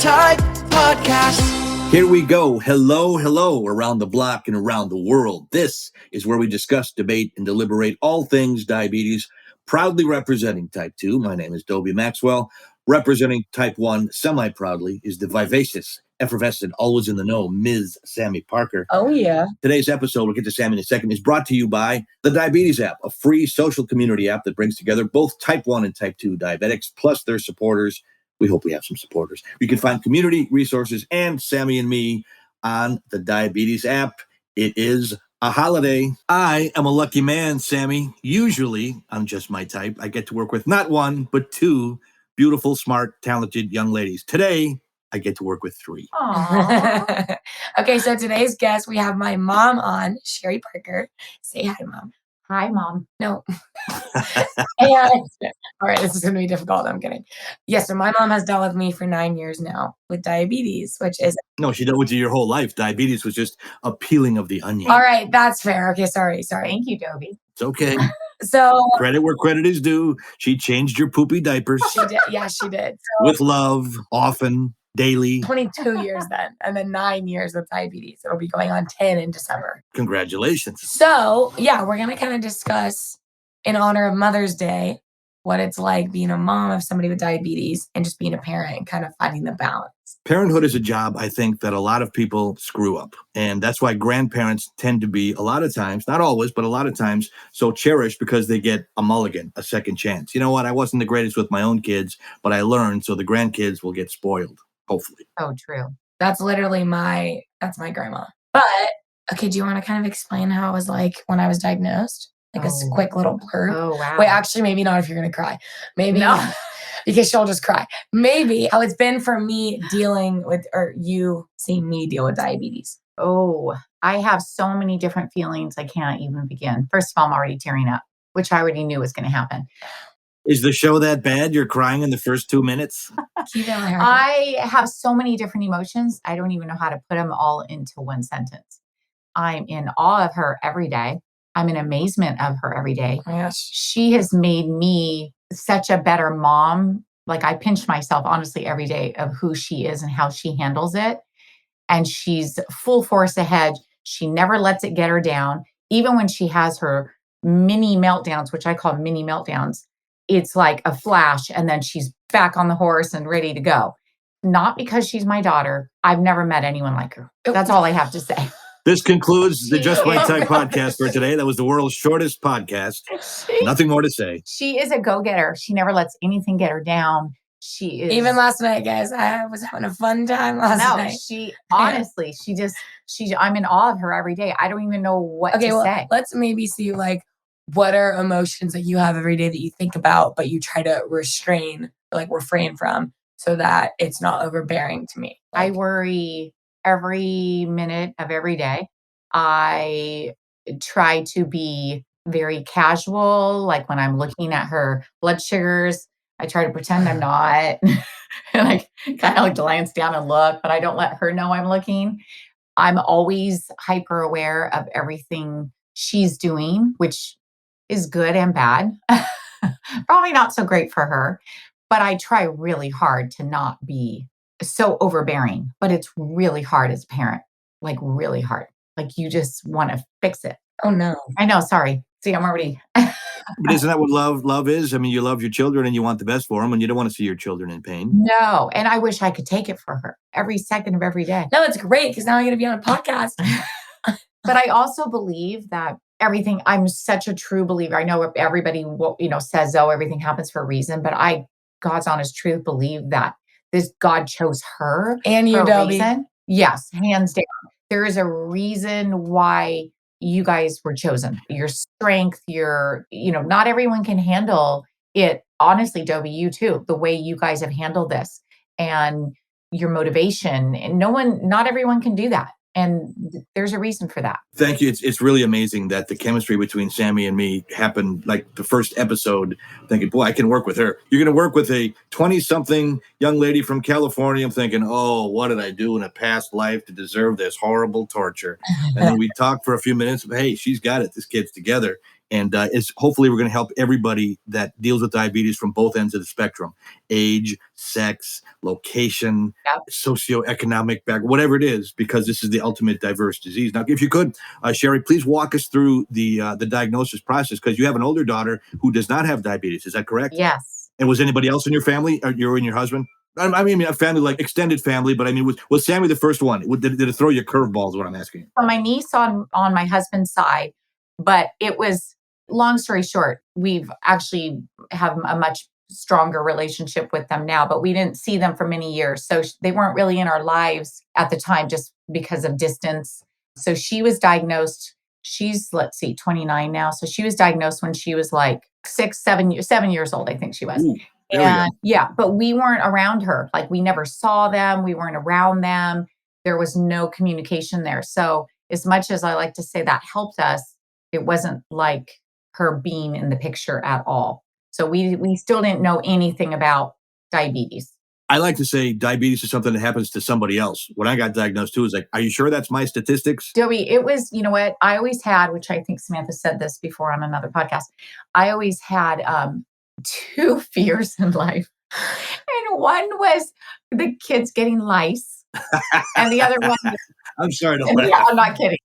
Type Podcast. Here we go. Hello, around the block and around the world. This is where we discuss, debate, and deliberate all things diabetes, proudly representing type 2. My name is Dobie Maxwell. Representing type 1, semi-proudly, is the vivacious, effervescent, always in the know, Ms. Sammy Parker. Oh, yeah. Today's episode, we'll get to Sammy in a second, is brought to you by the Diabetes app, a free social community app that brings together both type 1 and type 2 diabetics, plus their supporters. We hope we have some supporters. You can find community resources and Sammy and me on the Diabetes app. It is a holiday. I am a lucky man, Sammy. Usually, I'm just my type. I get to work with not one, but two beautiful, smart, talented young ladies. Today, I get to work with three. Okay, so today's guest, we have my mom on, Sherry Parker. Say hi, Mom. Hi, Mom. No. All right, this is going to be difficult. I'm kidding. Yes, so my mom has dealt with me for 9 years now with diabetes, which is... No, she dealt with you your whole life. Diabetes was just a peeling of the onion. All right, that's fair. Okay, sorry. Thank you, Dobie. It's okay. So... Credit where credit is due. She changed your poopy diapers. She did. Yeah, she did. So, with love, often, daily. 22 years then, and then 9 years with diabetes. It'll be going on 10 in December. Congratulations. So, yeah, we're going to kind of discuss, in honor of Mother's Day, what it's like being a mom of somebody with diabetes and just being a parent and kind of finding the balance. Parenthood is a job, I think, that a lot of people screw up. And that's why grandparents tend to be, a lot of times, not always, but a lot of times, so cherished because they get a mulligan, a second chance. You know what? I wasn't the greatest with my own kids, but I learned, so the grandkids will get spoiled, hopefully. Oh, true. That's literally that's my grandma. But, okay, do you want to kind of explain how it was like when I was diagnosed? Like a quick little blurb. Oh, wow. Wait, actually, maybe not if you're going to cry. Maybe No. Because she'll just cry. Maybe how it's been for me dealing with, or you seeing me deal with diabetes. Oh, I have so many different feelings. I can't even begin. First of all, I'm already tearing up, which I already knew was going to happen. Is the show that bad? You're crying in the first 2 minutes? Keep it on her. I have so many different emotions. I don't even know how to put them all into one sentence. I'm in awe of her every day. I'm in amazement of her every day. Yes. She has made me such a better mom. Like I pinch myself honestly every day of who she is and how she handles it. And she's full force ahead. She never lets it get her down. Even when she has her mini meltdowns, which I call mini meltdowns, it's like a flash and then she's back on the horse and ready to go. Not because she's my daughter. I've never met anyone like her. That's all I have to say. This concludes the Just My Type podcast for today. That was the world's shortest podcast. Nothing more to say. She is a go-getter. She never lets anything get her down. She is. Even last night, guys, I was having a fun time last night. She honestly, I'm in awe of her every day. I don't even know what to say. Let's maybe see like what are emotions that you have every day that you think about, but you try to refrain from so that it's not overbearing to me. I worry every minute of every day. I try to be very casual. Like when I'm looking at her blood sugars, I try to pretend I'm not. And I kind of like glance down and look, but I don't let her know I'm looking. I'm always hyper aware of everything she's doing, which is good and bad. Probably not so great for her, but I try really hard to not be so overbearing, but it's really hard as a parent, like really hard. Like you just want to fix it. Oh no. I know. Sorry. See, I'm already. But isn't that what love is? I mean, you love your children and you want the best for them and you don't want to see your children in pain. No. And I wish I could take it for her every second of every day. No, it's great because now I'm going to be on a podcast. But I also believe that everything, I'm such a true believer. I know everybody, says, oh, everything happens for a reason, but I, God's honest truth, believe that this God chose her and you, Dobie. Yes, hands down. There is a reason why you guys were chosen. Your strength, not everyone can handle it. Honestly, Dobie, you too, the way you guys have handled this and your motivation. And not everyone can do that. And there's a reason for that. Thank you. It's really amazing that the chemistry between Sammy and me happened like the first episode. Thinking, boy, I can work with her. You're going to work with a 20-something young lady from California. I'm thinking, oh, what did I do in a past life to deserve this horrible torture? And then we talked for a few minutes. Hey, she's got it. This kid's together. And it's hopefully we're going to help everybody that deals with diabetes from both ends of the spectrum: age, sex, location, socioeconomic background, whatever it is, because this is the ultimate diverse disease. Now, if you could, Sherry, please walk us through the diagnosis process, because you have an older daughter who does not have diabetes. Is that correct? Yes. And was anybody else in your family? You and your husband? I mean, a family, like extended family, but I mean, was Sammy the first one? Did it throw you curveballs? What I'm asking. So my niece on my husband's side, but it was, long story short, we've actually have a much stronger relationship with them now, but we didn't see them for many years. So they weren't really in our lives at the time just because of distance. So she was diagnosed. She's, let's see, 29 now. So she was diagnosed when she was like 7 years old, I think she was. Ooh, And yeah, but we weren't around her. Like we never saw them. We weren't around them. There was no communication there. So as much as I like to say that helped us, it wasn't like her being in the picture at all. So we still didn't know anything about diabetes. I like to say diabetes is something that happens to somebody else. When I got diagnosed too, it's like, are you sure that's my statistics? Dobie, it was, you know what, I always had, which I think Samantha said this before on another podcast, I always had two fears in life. And one was the kids getting lice. And the other one was, I'm sorry to yeah, laugh. I'm not kidding.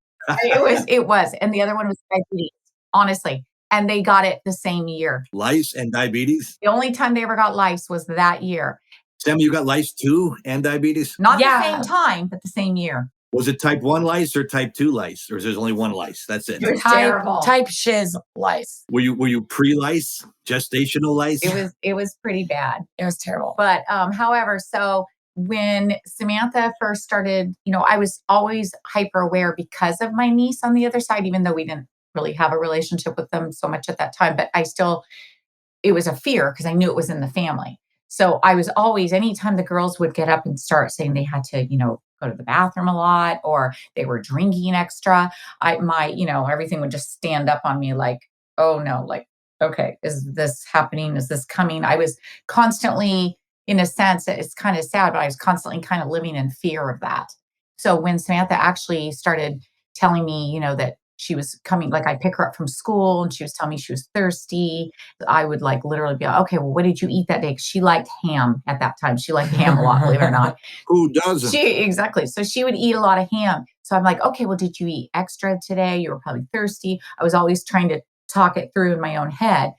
It was. And the other one was diabetes, honestly. And they got it the same year. Lice and diabetes? The only time they ever got lice was that year. Sammy, you got lice too and diabetes? Not the same time, but the same year. Was it type 1 lice or type 2 lice? Or is there only one lice? That's it. It was terrible. Type shiz lice. Were you pre-lice? Gestational lice? It was pretty bad. It was terrible. But however, so when Samantha first started, I was always hyper aware because of my niece on the other side, even though we didn't really have a relationship with them so much at that time. But it was a fear because I knew it was in the family. So I was always, anytime the girls would get up and start saying they had to, go to the bathroom a lot, or they were drinking extra, everything would just stand up on me like, oh no, like, okay, is this happening? Is this coming? I was constantly, in a sense, it's kind of sad, but I was constantly kind of living in fear of that. So when Samantha actually started telling me, that she was coming, like I pick her up from school and she was telling me she was thirsty, I would like literally be like, okay, well, what did you eat that day? 'Cause she liked ham at that time. She liked ham a lot, believe it or not. Who doesn't? Exactly. So she would eat a lot of ham. So I'm like, okay, well, did you eat extra today? You were probably thirsty. I was always trying to talk it through in my own head.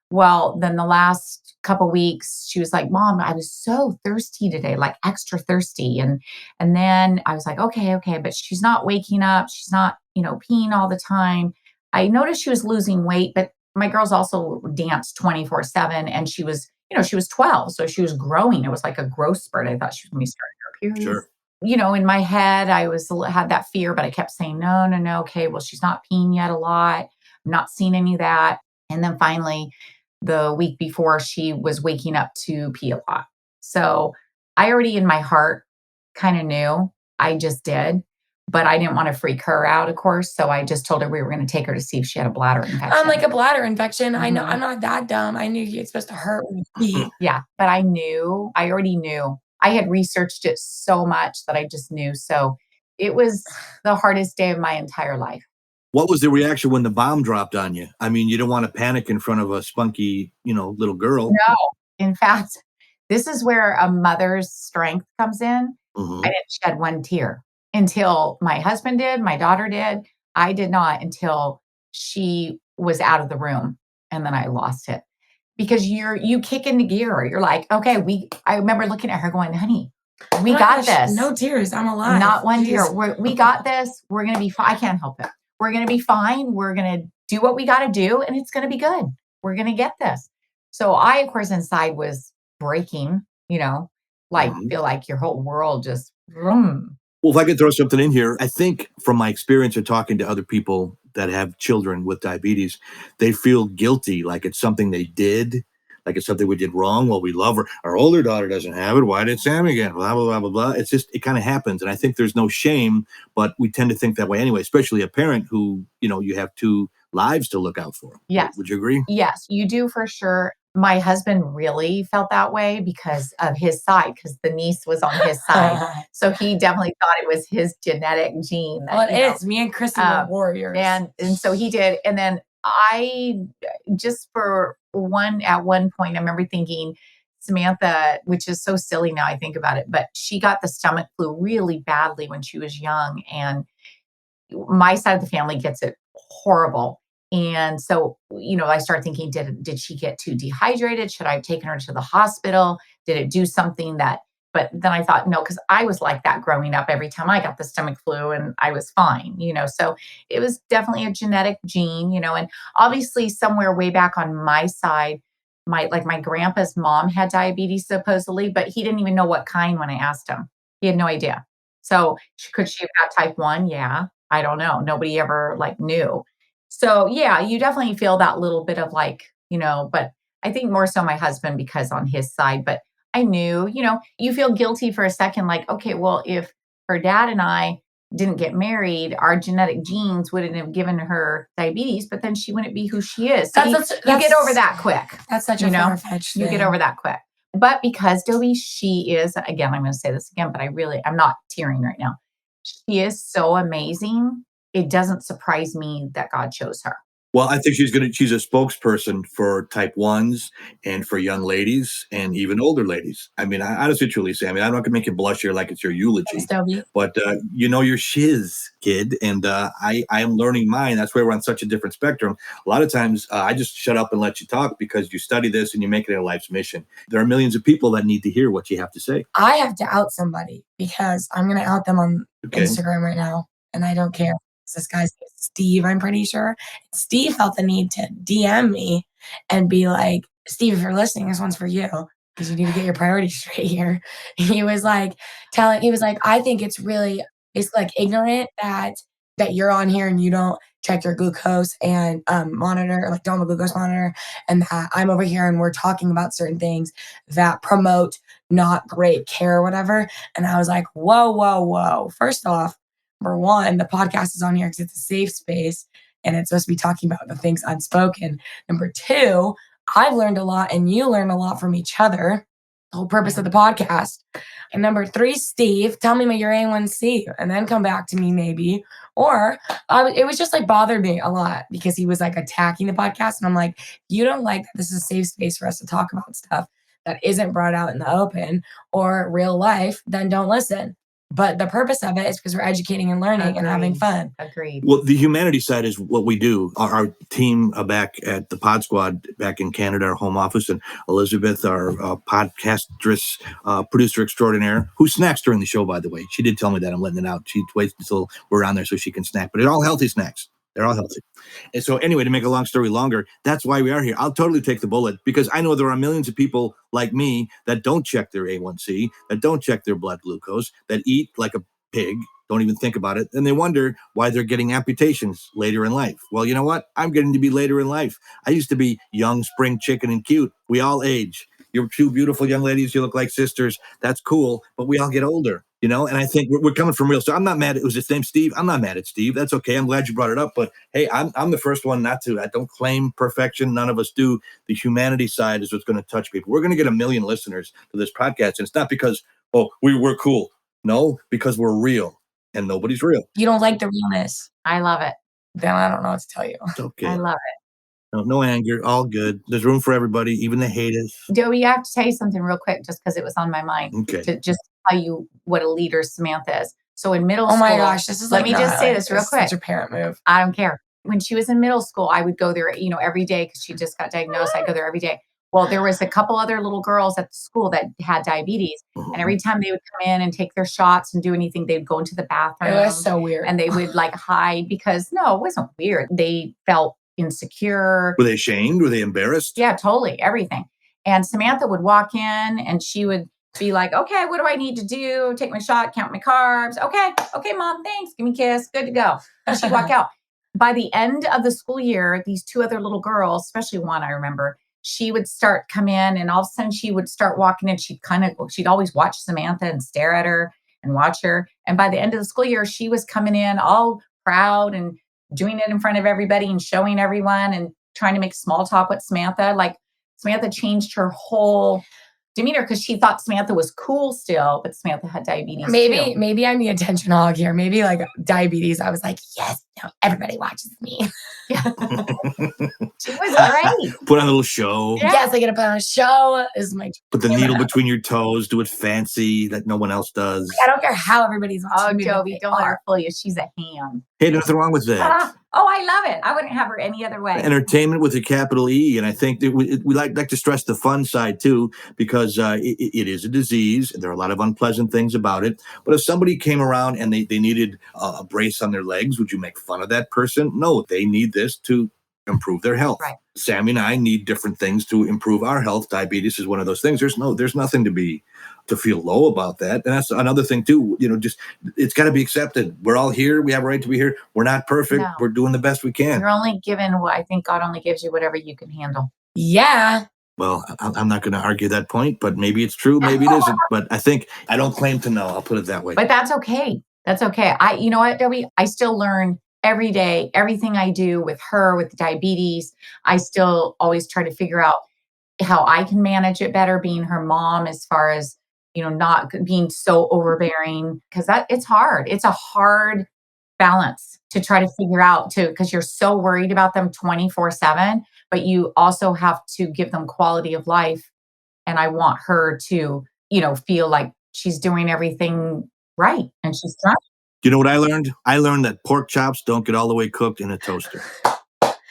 Well, then the last couple weeks, she was like, Mom, I was so thirsty today, like extra thirsty. And then I was like, okay, but she's not waking up. She's not, peeing all the time. I noticed she was losing weight, but my girls also danced 24/7, and she was 12. So she was growing. It was like a growth spurt. I thought she was going to be starting her periods. Sure. In my head, I had that fear, but I kept saying, no. Okay, well, she's not peeing yet a lot. I'm not seeing any of that. And then finally, the week before, she was waking up to pee a lot. So I already in my heart kind of knew. I just did. But I didn't want to freak her out, of course. So I just told her we were going to take her to see if she had a bladder infection. Like a bladder infection. Mm-hmm. I know, I'm not that dumb. I knew it's supposed to hurt when you pee. Yeah, but I already knew. I had researched it so much that I just knew. So it was the hardest day of my entire life. What was the reaction when the bomb dropped on you? I mean, you don't want to panic in front of a spunky, little girl. No. In fact, this is where a mother's strength comes in. Mm-hmm. I didn't shed one tear until my husband did, my daughter did. I did not until she was out of the room, and then I lost it. Because you kick into gear. You're like, okay, I remember looking at her going, honey, we got this. No tears. I'm alive. Not one tear. We got this. We're going to be fine. I can't help it. We're going to be fine. We're going to do what we got to do, and it's going to be good. We're going to get this. So I, of course, inside was breaking, feel like your whole world just, vroom. Well, if I could throw something in here, I think from my experience of talking to other people that have children with diabetes, they feel guilty, like it's something they did, like it's something we did wrong. Well, we love her. Our older daughter doesn't have it. Why did Sammy get it? Blah, blah, blah, blah, blah. It's just, it kind of happens. And I think there's no shame, but we tend to think that way anyway, especially a parent who, you have two lives to look out for. Yes. Would you agree? Yes, you do for sure. My husband really felt that way because of his side, because the niece was on his side. So he definitely thought it was his genetic gene. Well, it is. Me and Kristen were warriors. And so he did. And then I just at one point, I remember thinking Samantha, which is so silly now I think about it, but she got the stomach flu really badly when she was young. And my side of the family gets it horrible. And so, I started thinking, did she get too dehydrated? Should I have taken her to the hospital? Did it do something but then I thought, no, because I was like that growing up. Every time I got the stomach flu and I was fine. So it was definitely a genetic gene, and obviously somewhere way back on my side, my grandpa's mom had diabetes supposedly, but he didn't even know what kind when I asked him. He had no idea. So could she have got type 1? Yeah. I don't know. Nobody ever knew. So yeah, you definitely feel that little bit of but I think more so my husband because on his side, but I knew, you feel guilty for a second, like, okay, well, if her dad and I didn't get married, our genetic genes wouldn't have given her diabetes, but then she wouldn't be who she is. So you get over that quick. That's such a far-fetched You thing. get over that quick. But because Dobie, she is, again, I'm going to say this again, but I'm not tearing right now. She is so amazing. It doesn't surprise me that God chose her. Well, I think she's a spokesperson for type 1s and for young ladies and even older ladies. I mean, honestly, truly, Sammy, I'm not going to make you blush here like it's your eulogy, Thanks, Dobie. but you know your shiz, kid, and I am learning mine. That's why we're on such a different spectrum. A lot of times, I just shut up and let you talk because you study this and you make it a life's mission. There are millions of people that need to hear what you have to say. I have to out somebody because I'm going to out them on Instagram right now, and I don't care. This guy's Steve, I'm pretty sure. Steve felt the need to DM me and be like, Steve, if you're listening, this one's for you because you need to get your priorities straight here. He was like, I think it's really, ignorant that you're on here and you don't check your glucose and monitor, don't have a glucose monitor, and that I'm over here and we're talking about certain things that promote not great care or whatever. And I was like, whoa, whoa, whoa. First off, number one, the podcast is on here because it's a safe space and it's supposed to be talking about the things unspoken. Number two, I've learned a lot and you learn a lot from each other. The whole purpose of the podcast. And number three, Steve, tell me your A1C and then come back to me maybe. Or it was just bothered me a lot because he was attacking the podcast. And I'm like, you don't like that this is a safe space for us to talk about stuff that isn't brought out in the open or real life, then don't listen. But the purpose of it is because we're educating and learning and having fun. Agreed. Well, the humanity side is what we do. Our team back at the Pod Squad back in Canada, our home office, and Elizabeth, our podcastress, producer extraordinaire, who snacks during the show, by the way. She did tell me that. I'm letting it out. She waits until we're on there so she can snack. But they're all healthy snacks. They're all healthy. And so anyway, to make a long story longer, that's why we are here. I'll totally take the bullet because I know there are millions of people like me that don't check their A1C, that don't check their blood glucose, that eat like a pig, don't even think about it. And they wonder why they're getting amputations later in life. Well, you know what? I'm getting to be later in life. I used to be young, spring chicken and cute. We all age. You're two beautiful young ladies. You look like sisters. That's cool. But we all get older. And I think we're coming from real. So I'm not mad. It was his name, Steve. I'm not mad at Steve. That's okay. I'm glad you brought it up. But hey, I'm the first one not to. I don't claim perfection. None of us do. The humanity side is what's going to touch people. We're going to get 1 million listeners to this podcast. And it's not because, we're cool. No, because we're real. And nobody's real. You don't like the realness. I love it. Then I don't know what to tell you. It's okay. I love it. No anger. All good. There's room for everybody, even the haters. Dobie, I have to tell you something real quick just because it was on my mind. Okay. To just tell you what a leader Samantha is. So in middle school. Oh my gosh, this is let me just say this real quick. Such a parent move. I don't care. When she was in middle school, I would go there, every day because she just got diagnosed. I'd go there every day. Well, there was a couple other little girls at the school that had diabetes. Mm-hmm. And every time they would come in and take their shots and do anything, they'd go into the bathroom. It was so weird. And they would hide because no, it wasn't weird. They felt insecure. Were they ashamed? Were they embarrassed? Yeah, totally. Everything. And Samantha would walk in and she would be like, okay, what do I need to do? Take my shot, count my carbs. Okay, mom, thanks. Give me a kiss. Good to go. And she'd walk out. By the end of the school year, these two other little girls, especially one, I remember, she would come in and all of a sudden she would start walking in. She'd always watch Samantha and stare at her and watch her. And by the end of the school year, she was coming in all proud and doing it in front of everybody and showing everyone and trying to make small talk with Samantha. Samantha changed her whole demeanor because she thought Samantha was cool still, but Samantha had diabetes too. Maybe I'm the attention hog here. Maybe diabetes. I was like, yes, no, everybody watches me. Yeah. She was great. Put on a little show. Yeah. Yes, I get to put on a show. Is my Put the needle between your toes. Do it fancy that no one else does. I don't care how everybody's watching me. Dobie, don't let her fool you. She's a ham. Hey, nothing wrong with that. I love it. I wouldn't have her any other way. Entertainment with a capital E. And I think that we like to stress the fun side too, because it is a disease. And there are a lot of unpleasant things about it. But if somebody came around and they needed a brace on their legs, would you make fun of that person? No, they need this to improve their health. Right. Sammy and I need different things to improve our health. Diabetes is one of those things. There's nothing to feel low about that. And that's another thing too, just it's got to be accepted. We're all here. We have a right to be here. We're not perfect. No. We're doing the best we can. You're only given what I think God only gives you whatever you can handle. Yeah. Well, I'm not going to argue that point, but maybe it's true. Maybe it isn't. But I don't claim to know. I'll put it that way. But that's okay. That's okay. You know what, Dobie? I still learn every day, everything I do with her, with diabetes. I still always try to figure out how I can manage it better, being her mom, as far as, not being so overbearing, because it's hard. It's a hard balance to try to figure out too, because you're so worried about them 24/7, but you also have to give them quality of life. And I want her to, feel like she's doing everything right and she's trying. You know what I learned? I learned that pork chops don't get all the way cooked in a toaster.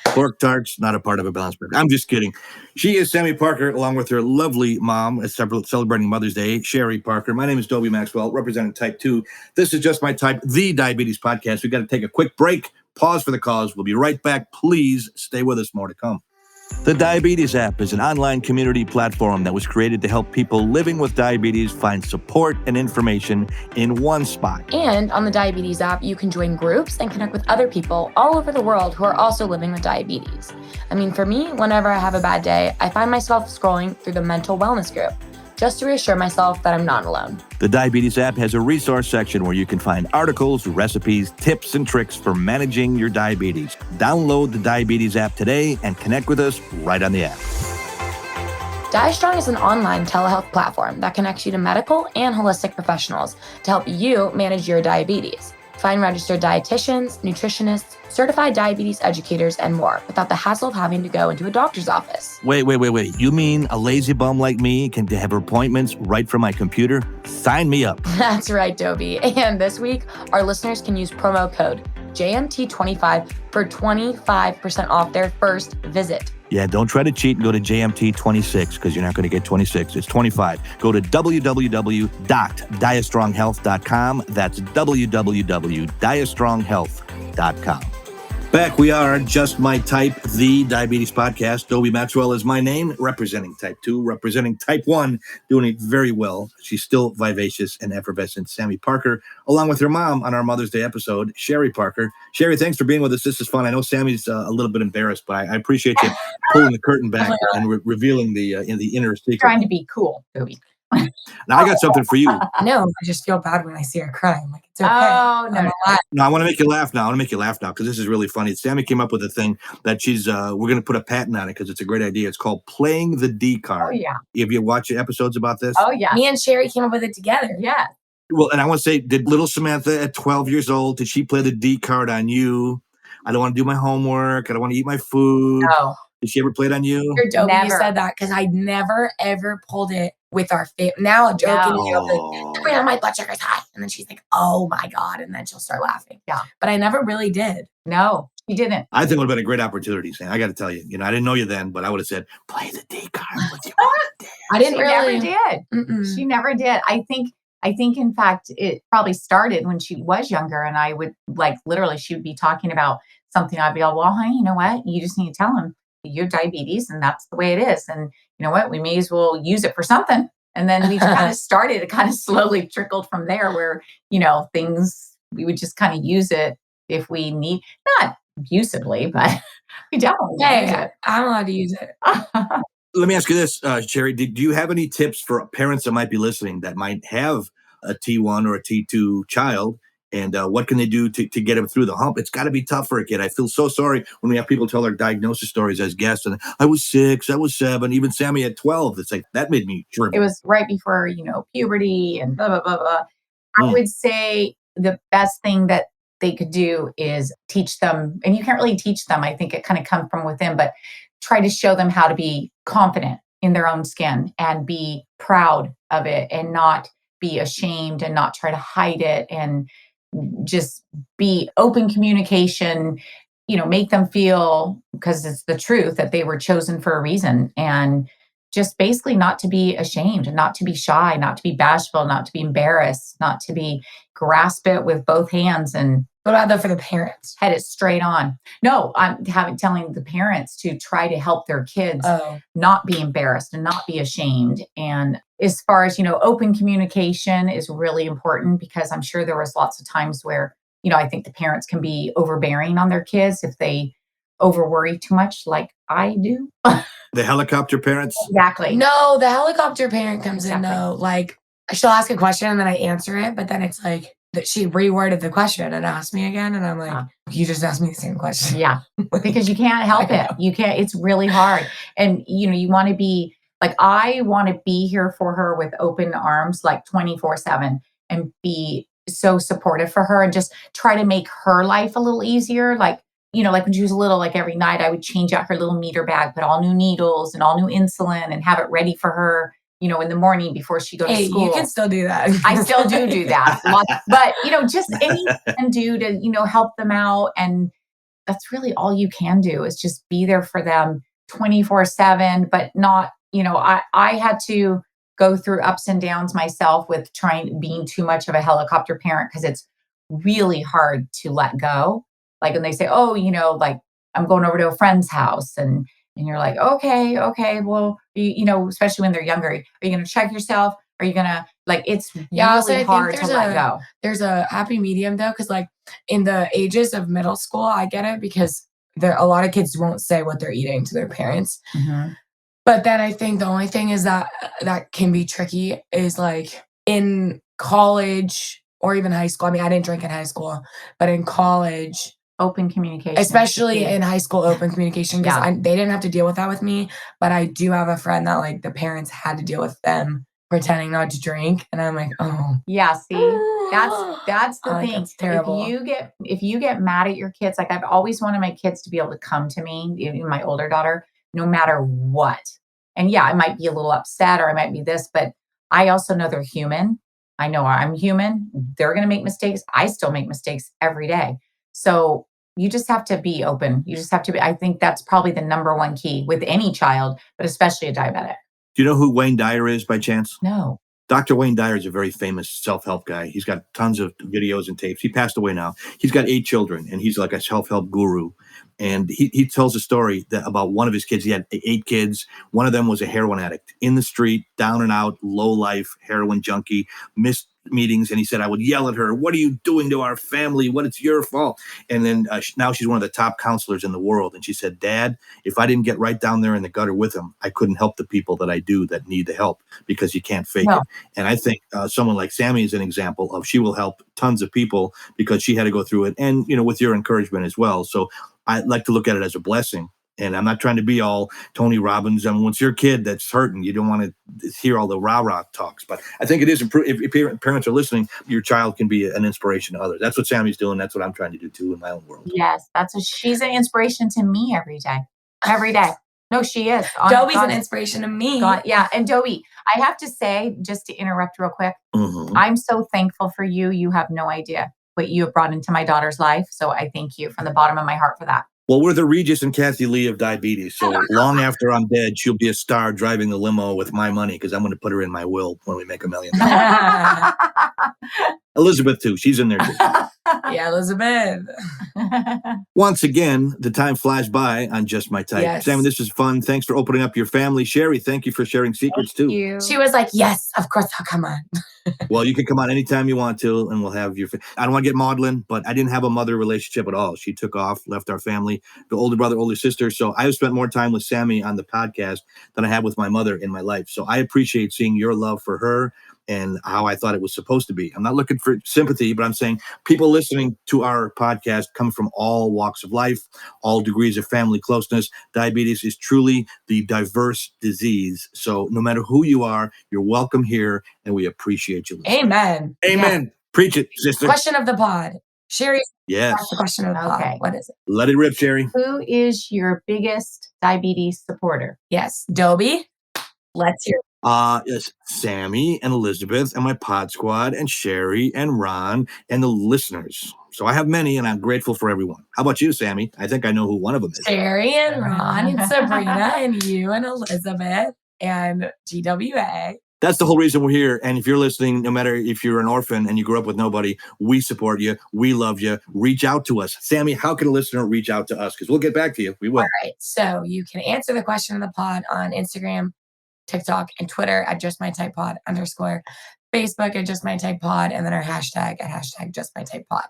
Pork tarts, not a part of a balanced burger. I'm just kidding. She is Sammy Parker, along with her lovely mom, celebrating Mother's Day, Sherry Parker. My name is Dobie Maxwell, representing Type 2. This is Just My Type, the Diabetes Podcast. We've got to take a quick break. Pause for the cause. We'll be right back. Please stay with us. More to come. The Diabetes app is an online community platform that was created to help people living with diabetes find support and information in one spot. And on the Diabetes app, you can join groups and connect with other people all over the world who are also living with diabetes. I mean, for me, whenever I have a bad day, I find myself scrolling through the mental wellness group, just to reassure myself that I'm not alone. The Diabetes app has a resource section where you can find articles, recipes, tips, and tricks for managing your diabetes. Download the Diabetes app today and connect with us right on the app. DiaStrong is an online telehealth platform that connects you to medical and holistic professionals to help you manage your diabetes. Find registered dietitians, nutritionists, certified diabetes educators, and more without the hassle of having to go into a doctor's office. Wait. You mean a lazy bum like me can have appointments right from my computer? Sign me up. That's right, Dobie. And this week, our listeners can use promo code JMT25 for 25% off their first visit. Yeah, don't try to cheat and go to JMT26 because you're not going to get 26. It's 25. Go to www.diastronghealth.com. That's www.diastronghealth.com. Back we are, Just My Type, the Diabetes Podcast. Dobie Maxwell is my name, representing Type 2, representing Type 1, doing it very well. She's still vivacious and effervescent. Sammy Parker, along with her mom on our Mother's Day episode, Sherry Parker. Sherry, thanks for being with us. This is fun. I know Sammy's a little bit embarrassed, but I appreciate you pulling the curtain back and revealing the inner secret. Trying to be cool, Dobie. Now, I got something for you. No, I just feel bad when I see her crying. Like, it's okay. Oh, no. No, I want to make you laugh now. Because this is really funny. Sammy came up with a thing that we're going to put a patent on it because it's a great idea. It's called playing the D card. Oh, yeah. Have you watched episodes about this? Oh, yeah. Me and Sherry came up with it together. Yeah. Well, and I want to say, did little Samantha at 12 years old, did she play the D card on you? I don't want to do my homework. I don't want to eat my food. No. Did she ever play it on you? Dobie, you Never. said that because I never, ever pulled it with our family. Now, jokingly, I'll be like, "Wait, my blood sugar's high." And then she's like, "Oh my God." And then she'll start laughing. Yeah. But I never really did. No, she didn't. I think it would have been a great opportunity, Sam. I got to tell you. I didn't know you then, but I would have said, play the D card with your dad. I didn't She really. never did. Mm-mm. She never did. I think in fact it probably started when she was younger, and I would literally she would be talking about something. I'd be all, well, honey, you know what? You just need to tell him you have diabetes and that's the way it is. And you know what? We may as well use it for something. And then we kind of started, it kind of slowly trickled from there where, things, we would just kind of use it if we need, not abusively, but we definitely use Hey, it. I'm allowed to use it. Let me ask you this, Sherry. Do you have any tips for parents that might be listening that might have a T1 or a T2 child? And what can they do to get them through the hump? It's got to be tough for a kid. I feel so sorry when we have people tell their diagnosis stories as guests. And I was 6, I was 7, even Sammy at 12. It's like, that made me shrivel. It was right before, puberty and blah, blah, blah, blah. I would say the best thing that they could do is teach them, and you can't really teach them. I think it kind of comes from within, but try to show them how to be confident in their own skin and be proud of it and not be ashamed and not try to hide it and just be open communication, make them feel, because it's the truth, that they were chosen for a reason, and just basically not to be ashamed and not to be shy, not to be bashful, not to be embarrassed, not to be grasp it with both hands and What about though for the parents? head it straight on. No, I'm telling the parents to try to help their kids not be embarrassed and not be ashamed. And as far as, open communication is really important, because I'm sure there was lots of times where, I think the parents can be overbearing on their kids if they over worry too much, like I do. The helicopter parents? Exactly. No, the helicopter parent comes in Exactly. though. Like she'll ask a question and then I answer it, but then it's like that she reworded the question and asked me again, and I'm like, you just asked me the same question. Yeah, because you can't help it. You can't. It's really hard, and you want to be like, I want to be here for her with open arms, like 24/7, and be so supportive for her, and just try to make her life a little easier. Like, like when she was little, like every night I would change out her little meter bag, put all new needles and all new insulin, and have it ready for her, in the morning before she goes to Hey, school. you can still do that. I still do that. But, just anything you can do to, help them out. And that's really all you can do, is just be there for them 24/7, but not, I had to go through ups and downs myself with being too much of a helicopter parent, because it's really hard to let go. Like when they say, oh, like I'm going over to a friend's house, and you're like, okay, well, especially when they're younger, are you going to check yourself? Are you going to, like, it's Also, really I hard think to let go. there's a happy medium though, because like in the ages of middle school, I get it, because a lot of kids won't say what they're eating to their parents. Mm-hmm. But then I think the only thing is that can be tricky is like in college or even high school. I mean, I didn't drink in high school, but in college, Open communication. especially in high school, open communication, because Yeah. they didn't have to deal with that with me. But I do have a friend that like the parents had to deal with them pretending not to drink, and I'm like, oh, Yeah, see, that's the like, thing. that's terrible. If you get mad at your kids, like I've always wanted my kids to be able to come to me, even my older daughter, no matter what. And yeah, I might be a little upset or I might be this, but I also know they're human. I know I'm human. They're going to make mistakes. I still make mistakes every day. So you just have to be open. You just have to be, I think that's probably the number one key with any child, but especially a diabetic. Do you know who Wayne Dyer is by chance? No. Dr. Wayne Dyer is a very famous self-help guy. He's got tons of videos and tapes. He passed away now. He's got 8 children, and he's like a self-help guru. And he tells a story about one of his kids. He had 8 kids. One of them was a heroin addict in the street, down and out, low life, heroin junkie, missed meetings. And he said, I would yell at her, what are you doing to our family? What, it's your fault. And then now she's one of the top counselors in the world. And she said, Dad, if I didn't get right down there in the gutter with him, I couldn't help the people that I do that need the help, because you can't fake it. And I think someone like Sammy is an example of, she will help tons of people because she had to go through it. And, with your encouragement as well. So I like to look at it as a blessing. And I'm not trying to be all Tony Robbins. I mean, when it's your kid that's hurting, you don't want to hear all the rah-rah talks. But I think it is, if parents are listening, your child can be an inspiration to others. That's what Sammy's doing. That's what I'm trying to do too in my own world. Yes, she's an inspiration to me every day. Every day. No, she is. Dobie's an inspiration to me. Yeah. And Dobie, I have to say, just to interrupt real quick, I'm so thankful for you. You have no idea what you have brought into my daughter's life. So I thank you from the bottom of my heart for that. Well, we're the Regis and Kathy Lee of diabetes. So long after I'm dead, she'll be a star driving the limo with my money, because I'm going to put her in my will when we make $1 million. Elizabeth, too. She's in there, too. Yeah, Elizabeth. Once again, the time flies by on Just My Type. Yes. Sammy, this is fun. Thanks for opening up your family. Sherry, thank you for sharing secrets, too. She was like, yes, of course, I'll come on. Well, you can come on anytime you want to, and we'll have your... I don't want to get maudlin, but I didn't have a mother relationship at all. She took off, left our family, the older brother, older sister. So I have spent more time with Sammy on the podcast than I have with my mother in my life. So I appreciate seeing your love for her and how I thought it was supposed to be. I'm not looking for sympathy, but I'm saying people listening to our podcast come from all walks of life, all degrees of family closeness. Diabetes is truly the diverse disease. So no matter who you are, you're welcome here, and we appreciate you listening. Amen. Amen. Yeah. Preach it, sister. Question of the pod. Sherry, Yes. that's the question of the pod. Okay. What is it? Let it rip, Sherry. Who is your biggest diabetes supporter? Yes. Dobie, let's hear. Yes, Sammy and Elizabeth and my pod squad and Sherry and Ron and the listeners. So I have many and I'm grateful for everyone. How about you, Sammy? I think I know who one of them is. Sherry and Ron and Sabrina and you and Elizabeth and GWA. That's the whole reason we're here. And if you're listening, no matter if you're an orphan and you grew up with nobody, we support you. We love you. Reach out to us. Sammy, how can a listener reach out to us? Because we'll get back to you. We will. All right. So you can answer the question of the pod on Instagram, TikTok, and Twitter at JustMyTypePod _. Facebook at JustMyTypePod, and then our hashtag at #JustMyTypePod.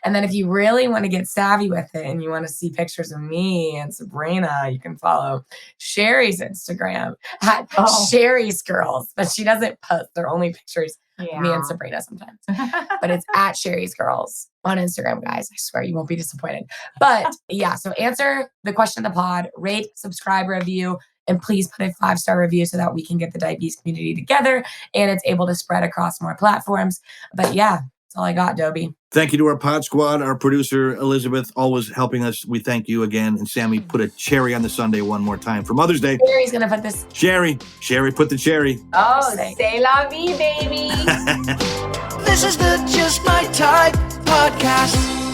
And then if you really want to get savvy with it and you want to see pictures of me and Sabrina, you can follow Sherry's Instagram at Sherry's Girls. But she doesn't post. They're only pictures of me and Sabrina sometimes. But it's at Sherry's Girls on Instagram, guys. I swear you won't be disappointed. But yeah, so answer the question of the pod, rate, subscribe, review, and please put a 5-star review so that we can get the diabetes community together and it's able to spread across more platforms. But yeah, that's all I got, Dobie. Thank you to our pod squad, our producer, Elizabeth, always helping us. We thank you again. And Sammy, put a cherry on the sundae one more time for Mother's Day. Sherry's going to put this. Sherry, put the cherry. Oh, c'est la vie, baby. This is the Just My Type podcast.